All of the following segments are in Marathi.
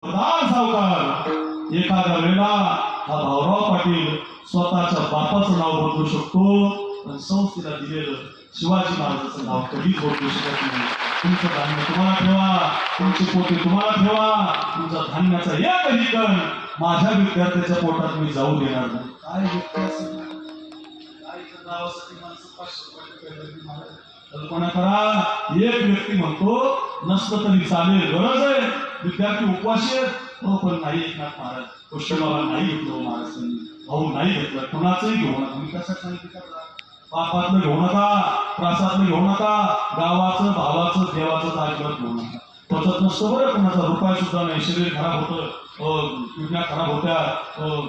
सावकार एखाद्या वेळेला हा भाऊराव पाटील स्वतःच्या बापाचं नाव बदलू शकतो, पण संस्थेला दिलेलं शिवाजी महाराजांचं नाव कधीच बदलू शकत नाही. तुमचं धान्य तुम्हाला ठेवा, तुमचे पोते तुम्हाला ठेवा, तुमचा धान्याचा एकही कण माझ्या विद्यार्थ्याच्या पोटात मी जाऊ देणार नाही. काय व्यक्ती नावासाठी माणसं 500 रुपये कल्पना करा. एक व्यक्ती म्हणतो नसतं तरी चालेल, गरज आहे, विद्यार्थी उपवाशी आहेत, हो पण नाही एकनाथ महाराज कोशेगावला नाही घेतलं महाराजांनी, भाऊ नाही घेतलं, कुणाचंही घेऊ नका. मी कसं सांगितलं, पापातलं घेऊ नका, प्रासातलं घेऊ नका, गावाचं भावाचं देवाचं अजिबात घेऊ नका. पचत नसतं बरं कुणाचा रुपया सुद्धा नाही, शरीर खराब होतं, किडन्या खराब होत्या,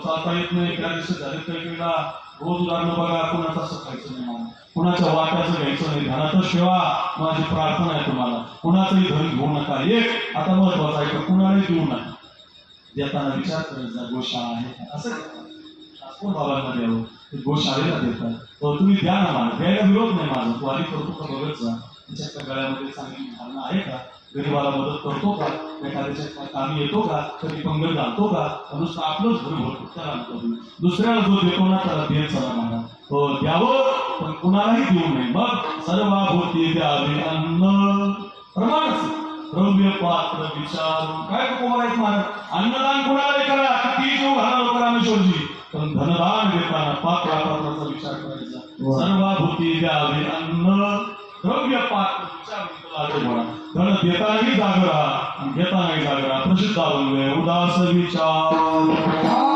चालता येत नाही, त्या दिवशी झाले काही वेळेला रोज उदाहरणं बघा. कुणाचं असं खायचं नाही, मला कुणाच्या वाट्याचं घ्यायचं नाही, ध्यानातच ठेवा. माझी प्रार्थना आहे तुम्हाला, कुणाचंही धन घेऊ नका. एक आता महत्वाचं आहे, कुणालाही देऊ नका. देताना विचार करत जा, गोशाळा आहे असं कोण बाबांना द्यावं, गोशाळेला देतात, तुम्ही द्या ना. मला द्यायला विरोध नाही माझा, तू आधी करतो का बघत जा. त्याच्या गळ्यामध्ये चांगली भावना आहे का, गरीबाला मदत करतो का, एखाद्याच्या कामी येतो का, कधी पंगल घालतो का, नुसतं आपलंच घर भरतो त्याला नको. दुसऱ्याला जो देतो ना त्याला देत चला मला, द्यावं पण कुणालाही देऊ नये. मग सर्वाभूती द्यावे अन्न प्रमाणच द्रव्य पात्र विचारून काय कुमारायचं महाराज. अन्नदान कुणालाही करा, किती जीव घाला लोक रामेश्वरजी, पण धनदान देताना पात्राचा विचार करायचा. सर्वाभूती द्यावे अन्न द्रव्य पात्र विचार, धन देतानाही जागरा घेतानाही जागरा. प्रसिद्ध उदास विचार.